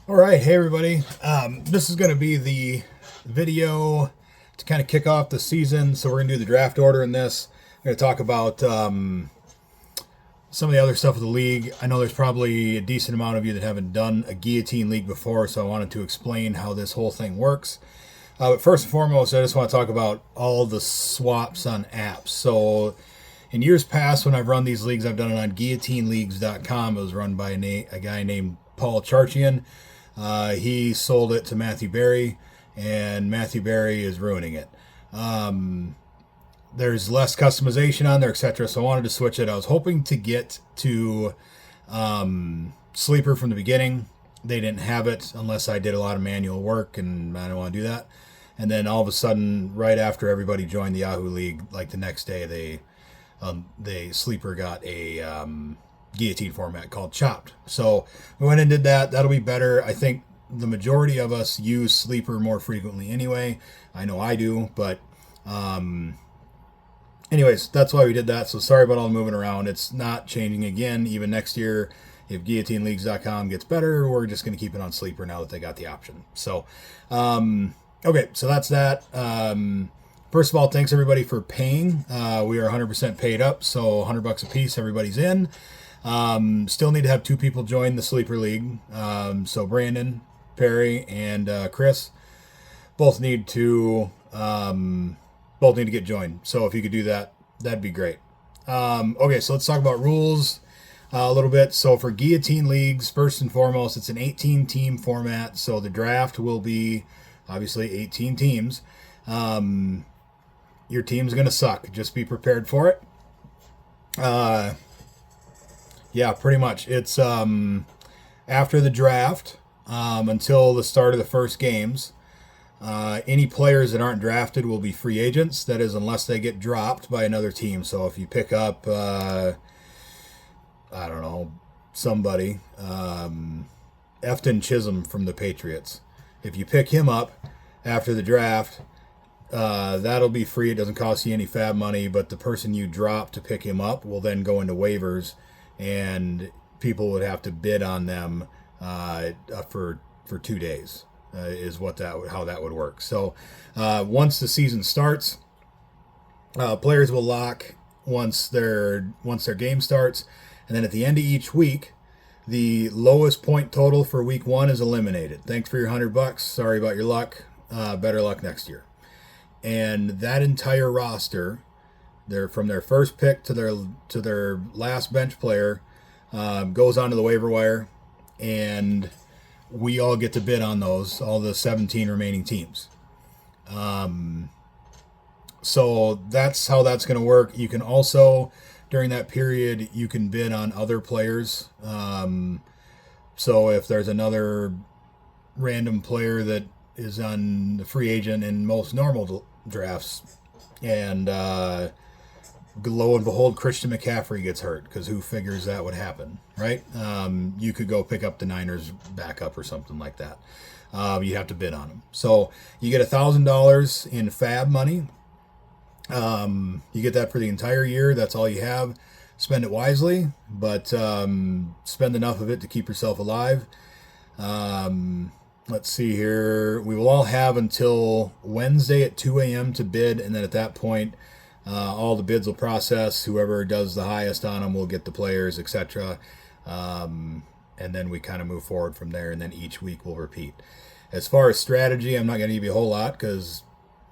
All right, hey everybody. This is going to be the video to kind of kick off the season. So we're going to do the draft order in this. I'm going to talk about some of the other stuff of the league. I know there's probably a decent amount of you that haven't done a guillotine league before, so I wanted to explain how this whole thing works. But first and foremost, I just want to talk about all the swaps on apps. So in years past, when I've run these leagues, I've done it on guillotineleagues.com. It was run by a guy named Paul Charchian. He sold it to Matthew Berry, and Matthew Berry is ruining it. There's less customization on there, etc. So I wanted to switch it. I was hoping to get to Sleeper from the beginning. They didn't have it unless I did a lot of manual work, and I don't want to do that. And then all of a sudden, right after everybody joined the Yahoo League, like the next day, they Sleeper got a guillotine format called Chopped. So we went and did that. That'll be better. I think the majority of us use Sleeper more frequently anyway. I know I do, but anyways, that's why we did that. So sorry about all the moving around. It's not changing again. Even next year, if guillotineleagues.com gets better, we're just going to keep it on Sleeper now that they got the option. So, okay, so that's that. First of all, thanks everybody for paying. We are 100% paid up, so $100 a piece. Everybody's in. Still need to have 2 people join the Sleeper League. So Brandon, Perry, and Chris both need to get joined. So if you could do that, that'd be great. Okay, so let's talk about rules a little bit. So for guillotine leagues, first and foremost, it's an 18-team format. So the draft will be obviously 18 teams. Your team's gonna suck. Just be prepared for it. Yeah, pretty much. It's after the draft until the start of the first games. Any players that aren't drafted will be free agents. That is, unless they get dropped by another team. So if you pick up, I don't know, somebody, Efton Chisholm from the Patriots. If you pick him up after the draft, that'll be free. It doesn't cost you any fab money, but the person you drop to pick him up will then go into waivers, and people would have to bid on them for 2 days. Is how that would work. So once the season starts, players will lock once their game starts, and then at the end of each week, the lowest point total for week 1 is eliminated. Thanks for your $100. Sorry about your luck. Better luck next year. And that entire roster, from their first pick to their last bench player, goes onto the waiver wire, and we all get to bid on those, all the 17 remaining teams. So that's how that's going to work. You can also, during that period, you can bid on other players. So if there's another random player that is on the free agent in most normal drafts, and lo and behold, Christian McCaffrey gets hurt, because who figures that would happen, right? You could go pick up the Niners backup or something like that. You have to bid on them. So you get $1,000 in fab money. You get that for the entire year. That's all you have. Spend it wisely, but spend enough of it to keep yourself alive. Let's see here. We will all have until Wednesday at 2 a.m. to bid, and then at that point, all the bids will process. Whoever does the highest on them will get the players, etc. And then we kind of move forward from there, and then each week we'll repeat. As far as strategy, I'm not going to give you a whole lot, because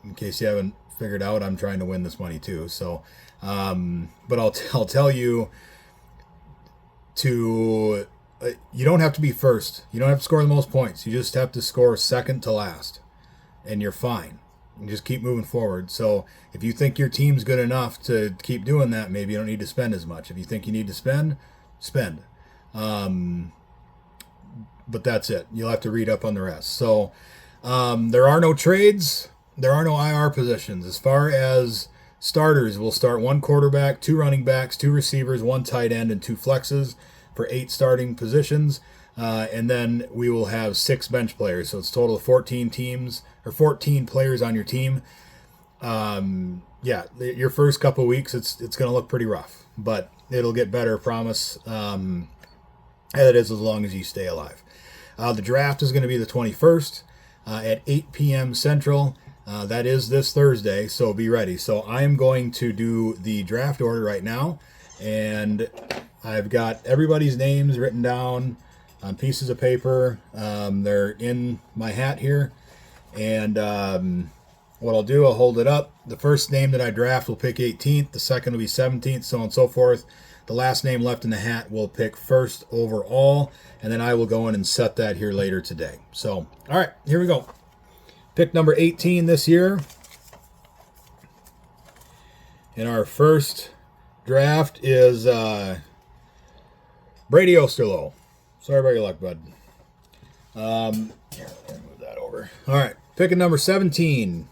in case you haven't figured out, I'm trying to win this money too. So, but I'll tell you to... you don't have to be first. You don't have to score the most points. You just have to score second to last, and you're fine. And just keep moving forward. So if you think your team's good enough to keep doing that, maybe you don't need to spend as much. If you think you need to spend. But that's it. You'll have to read up on the rest. So there are no trades. There are no IR positions. As far as starters, we'll start 1 quarterback, 2 running backs, 2 receivers, 1 tight end, and 2 flexes for 8 starting positions. And then we will have 6 bench players. So it's a total of 14 teams, or 14 players on your team. Yeah, your first couple weeks, it's going to look pretty rough, but it'll get better, promise. And it is, as long as you stay alive. The draft is going to be the 21st at 8 p.m. Central. That is this Thursday, so be ready. So I am going to do the draft order right now, and I've got everybody's names written down on pieces of paper. They're in my hat here, and what I'll do, I'll hold it up. The first name that I draft will pick 18th, the second will be 17th, so on and so forth. The last name left in the hat will pick first overall, and then I will go in and set that here later today. So, all right, here we go. Pick number 18 this year. And our first draft is Brady Osterloh. Sorry about your luck, bud. Here, let me move that over. All right, picking number 17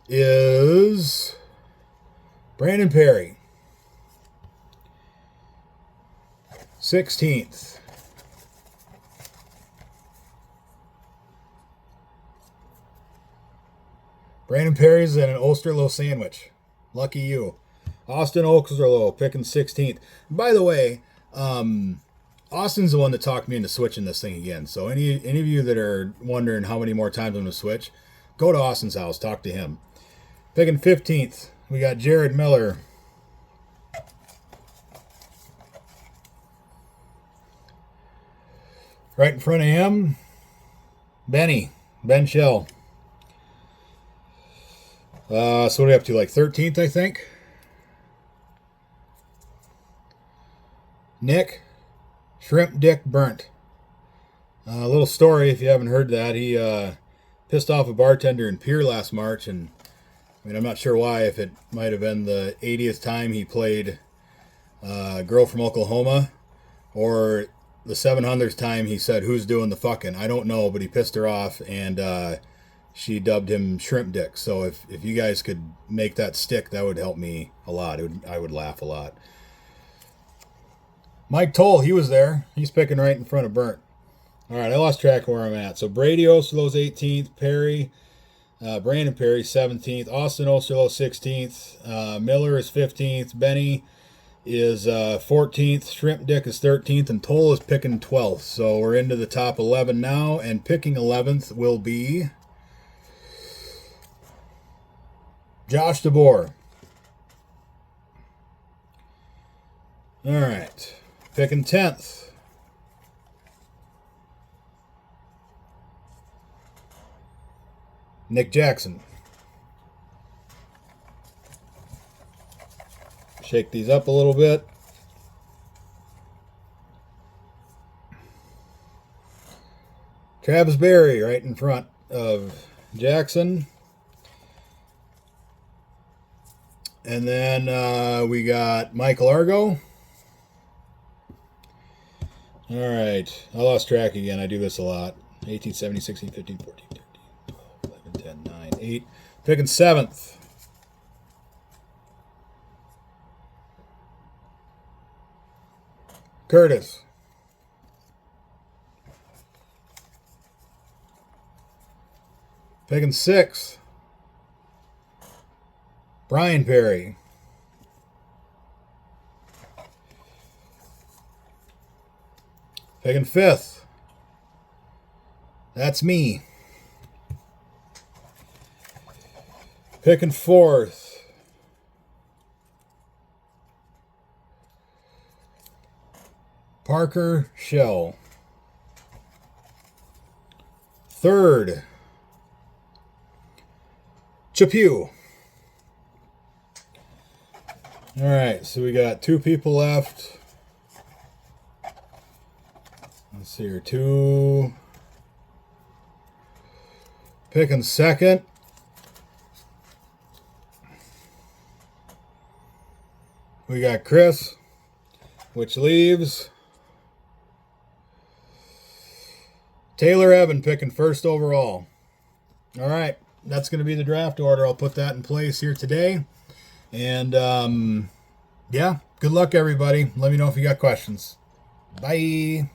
is Brandon Perry. 16th. Brandon Perry's in an Osterloh sandwich. Lucky you. Austin Osterloh picking 16th. By the way, Austin's the one that talked me into switching this thing again. So any of you that are wondering how many more times I'm going to switch, go to Austin's house. Talk to him. Picking 15th, we got Jared Miller. Right in front of him, Ben Shell. So what are we up to, like 13th, I think? Nick, Shrimp Dick Burnt. A little story, if you haven't heard that. He pissed off a bartender in Pier last March, and I mean, I'm not sure why, if it might have been the 80th time he played Girl from Oklahoma, or the 700th time he said, "Who's doing the fucking?" I don't know, but he pissed her off, and she dubbed him Shrimp Dick. So if you guys could make that stick, that would help me a lot. I would laugh a lot. Mike Toll, he was there. He's picking right in front of Burnt. All right, I lost track of where I'm at. So Brady Osterloh's 18th, Brandon Perry 17th, Austin Osterloh 16th, Miller is 15th, Benny is 14th, Shrimp Dick is 13th, and Toll is picking 12th. So we're into the top 11 now, and picking 11th will be Josh DeBoer. All right, picking 10th. Nick Jackson. Shake these up a little bit. Travis Berry right in front of Jackson. And then we got Michael Argo. All right. I lost track again. I do this a lot. 18, 17, 16, 15, 14, 13, 12, 11, 10, 9, 8. Picking 7th. Curtis. Picking 6th. Brian Perry. Picking 5th. That's me. Picking 4th. Parker Shell. 3rd. Chapew. All right, so we got 2 people left. Let's see here, 2. Picking 2nd. We got Chris, which leaves Taylor Evan picking 1st overall. All right, that's going to be the draft order. I'll put that in place here today. And, yeah, good luck, everybody. Let me know if you got questions. Bye.